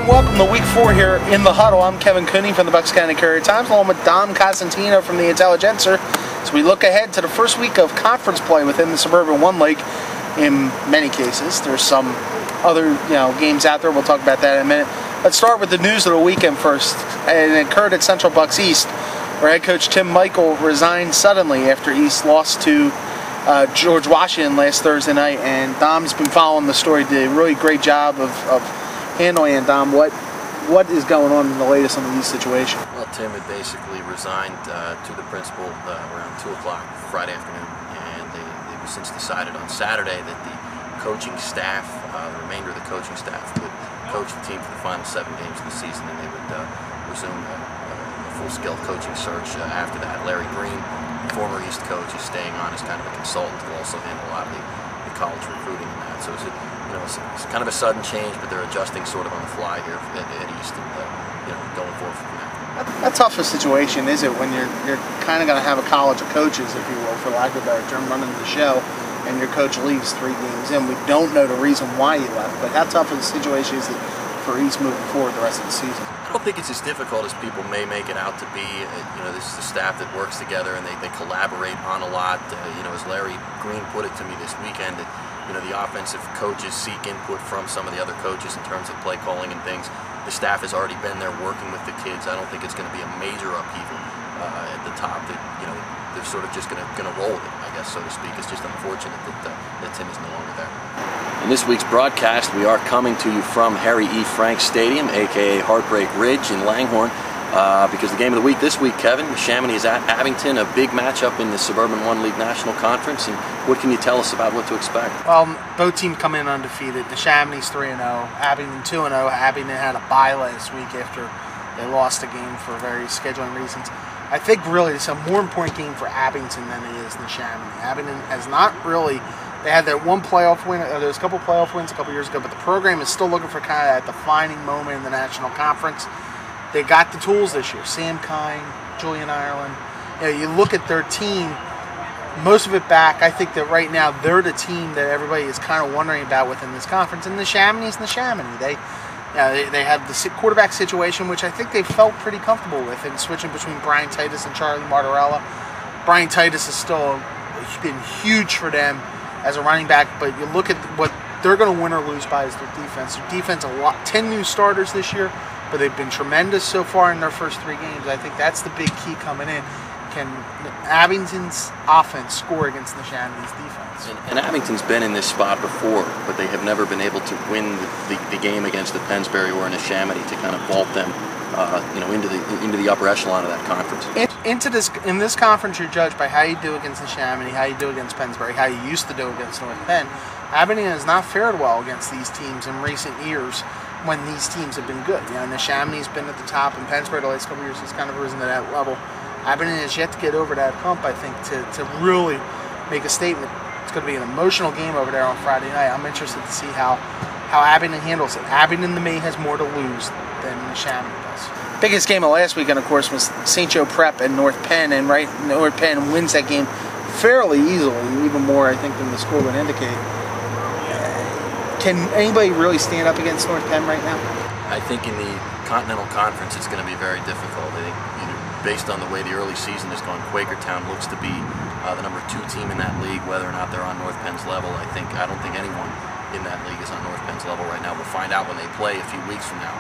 welcome to week 4 here in the Huddle. I'm Kevin Cooney from the Bucks County Courier-Times, along with Dom Cosentino from the Intelligencer. So we look ahead to the first week of conference play within the Suburban 1 League. In many cases, there's some other games out there. We'll talk about that in a minute. Let's start with the news of the weekend first. And it occurred at Central Bucks East, where head coach Tim Michael resigned suddenly after East lost to George Washington last Thursday night. And Dom's been following the story, did a really great job of handling it. Dom, what is going on in the latest on the East situation? Well, Tim had basically resigned to the principal around 2 o'clock Friday afternoon, and they since decided on Saturday that the coaching staff, the remainder of the coaching staff, would coach the team for the final 7 games of the season, and they would resume a full-scale coaching search after that. Larry Green, former East coach, is staying on as kind of a consultant to also handle a lot of the college recruiting and that. So it's kind of a sudden change, but they're adjusting sort of on the fly here at East and going forward from there. How tough a situation is it when you're kind of going to have a college of coaches, if you will, for lack of a better term, running the show, and your coach leaves 3 games in? We don't know the reason why he left, but how tough of a situation is it for East moving forward the rest of the season? I don't think it's as difficult as people may make it out to be. This is a staff that works together and they collaborate on a lot. As Larry Green put it to me this weekend, that the offensive coaches seek input from some of the other coaches in terms of play calling and things. The staff has already been there working with the kids. I don't think it's going to be a major upheaval at the top. That they're sort of just going to roll with it, I guess, so to speak. It's just unfortunate that Tim is no longer there. In this week's broadcast, we are coming to you from Harry E. Frank Stadium, aka Heartbreak Ridge in Langhorne, because the game of the week this week, Kevin, Chamonix is at Abington, a big matchup in the Suburban 1 League National Conference. And what can you tell us about what to expect? Well, both teams come in undefeated. The Chamonix 3-0, Abington 2-0. Abington had a bye last week after they lost a game for various scheduling reasons. I think really it's a more important game for Abington than it is the Chamonix. Abington has not really. They had that one playoff win. There was a couple playoff wins a couple years ago, but the program is still looking for kind of that defining moment in the National Conference. They got the tools this year. Sam Kine, Julian Ireland. You look at their team, most of it back. I think that right now they're the team that everybody is kind of wondering about within this conference. And the Chamonix and the Chamonix. They have the quarterback situation, which I think they felt pretty comfortable with, in switching between Brian Titus and Charlie Martorella. Brian Titus has still been huge for them as a running back, but you look at what they're going to win or lose by is their defense. Their defense, 10 new starters this year, but they've been tremendous so far in their first 3 games. I think that's the big key coming in. Can Abington's offense score against the Chamonix defense? And Abington's been in this spot before, but they have never been able to win the game against the Pennsbury or in a Chamonix to kind of vault them into the upper echelon of that conference. In this conference, you're judged by how you do against the Chamonix, how you do against Pennsbury, how you used to do against North Penn. Abington has not fared well against these teams in recent years when these teams have been good. And the Chamonix has been at the top, and Pennsbury the last couple of years has kind of risen to that level. Abington has yet to get over that hump, I think, to really make a statement. It's going to be an emotional game over there on Friday night. I'm interested to see how Abington handles it. Abington, to me, has more to lose than the Chamonix does. Biggest game of last weekend, of course, was St. Joe Prep and North Penn, and North Penn wins that game fairly easily, even more, I think, than the score would indicate. Can anybody really stand up against North Penn right now? I think in the Continental Conference, it's going to be very difficult. I think, based on the way the early season has gone, Quakertown looks to be the number 2 team in that league. Whether or not they're on North Penn's level, I don't think anyone in that league is on North Penn's level right now. We'll find out when they play a few weeks from now.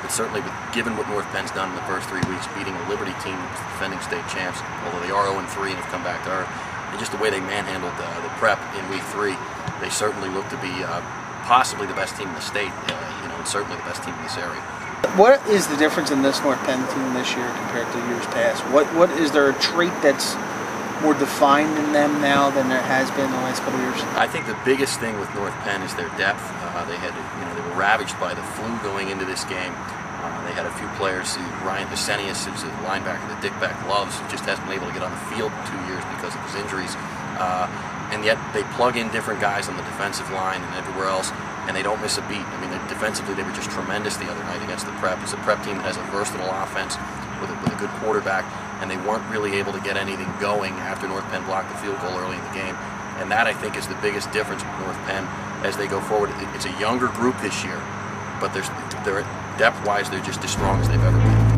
But certainly, given what North Penn's done in the first 3 weeks, beating a Liberty team, defending state champs, although they are 0-3 and have come back to earth, and just the way they manhandled the Prep in week 3, they certainly look to be possibly the best team in the state, and certainly the best team in this area. What is the difference in this North Penn team this year compared to years past? What is there a trait that's more defined in them now than there has been in the last couple of years? I think the biggest thing with North Penn is their depth. They were ravaged by the flu going into this game. They had a few players. Ryan Desenius, who's a linebacker that Dick Beck loves, who just hasn't been able to get on the field in 2 years because of his injuries. And yet they plug in different guys on the defensive line and everywhere else, and they don't miss a beat. I mean, defensively, they were just tremendous the other night against the Prep. It's a Prep team that has a versatile offense with a good quarterback, and they weren't really able to get anything going after North Penn blocked the field goal early in the game. And that, I think, is the biggest difference with North Penn as they go forward. It's a younger group this year, but they're depth-wise, they're just as strong as they've ever been.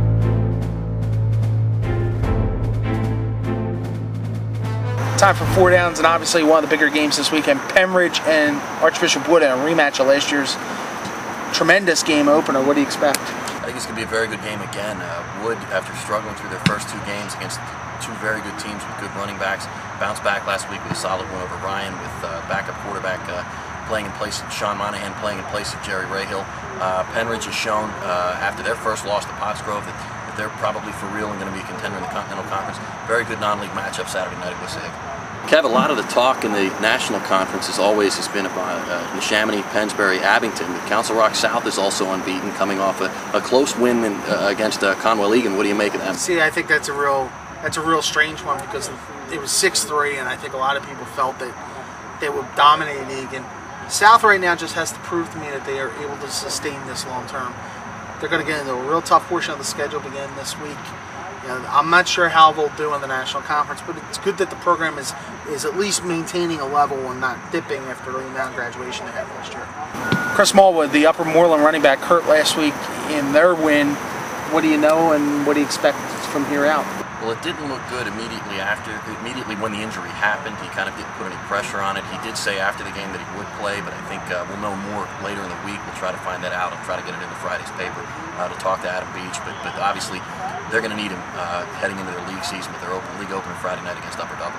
Time for four downs, and obviously one of the bigger games this weekend. Pembridge and Archbishop Wood in a rematch of last year's tremendous game opener. What do you expect? I think it's going to be a very good game again. Wood, after struggling through their first two games against two very good teams with good running backs, bounced back last week with a solid win over Ryan with backup quarterback playing in place of Sean Monahan, playing in place of Jerry Rahill. Pembridge has shown after their first loss to Pottsgrove that they're probably for real and going to be a contender in the Continental Conference. Very good non-league matchup Saturday night at Wissahick. Kev, a lot of the talk in the National Conference has been about Neshaminy, Pennsbury, Abington. But Council Rock South is also unbeaten, coming off a close win against Conwell Egan. What do you make of that? See, I think that's a real strange one because it was 6-3, and I think a lot of people felt that they would dominate Egan. South right now just has to prove to me that they are able to sustain this long term. They're going to get into a real tough portion of the schedule beginning this week. You know, I'm not sure how they'll do in the National Conference, but it's good that the program is at least maintaining a level and not dipping after the amount of graduation they had last year. Chris Smallwood, the Upper Moreland running back, hurt last week in their win. What do you know, and what do you expect from here out? Well, it didn't look good immediately when the injury happened. He kind of didn't put any pressure on it. He did say after the game that he would play, but I think we'll know more later in the week. We'll try to find that out. I'll try to get it in the Friday's paper to talk to Adam Beach. But obviously, they're going to need him heading into their league season with their league opener Friday night against Upper Dublin.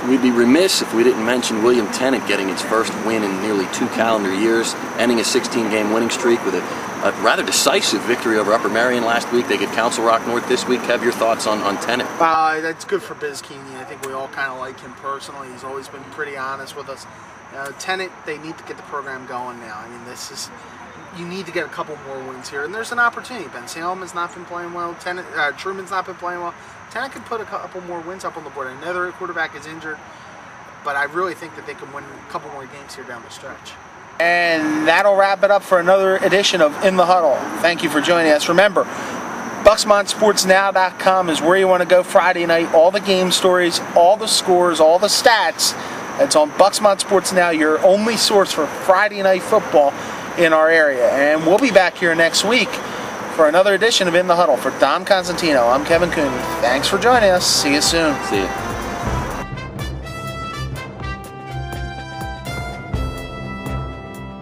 We'd be remiss if we didn't mention William Tennant getting its first win in nearly 2 calendar years, ending a 16-game winning streak with a rather decisive victory over Upper Merion last week. They get Council Rock North this week. Have your thoughts on Tennant? That's good for Biz Keeney. I think we all kind of like him personally. He's always been pretty honest with us. Tennant, they need to get the program going now. I mean, you need to get a couple more wins here, and there's an opportunity. Ben Salem has not been playing well. Truman's not been playing well. Tennant could put a couple more wins up on the board. Another quarterback is injured, but I really think that they can win a couple more games here down the stretch. And that'll wrap it up for another edition of In the Huddle. Thank you for joining us. Remember, BucksmontSportsNow.com is where you want to go Friday night. All the game stories, all the scores, all the stats. It's on Bucksmont Sports Now, your only source for Friday night football in our area. And we'll be back here next week for another edition of In the Huddle. For Dom Constantino, I'm Kevin Cooney. Thanks for joining us. See you soon. See you.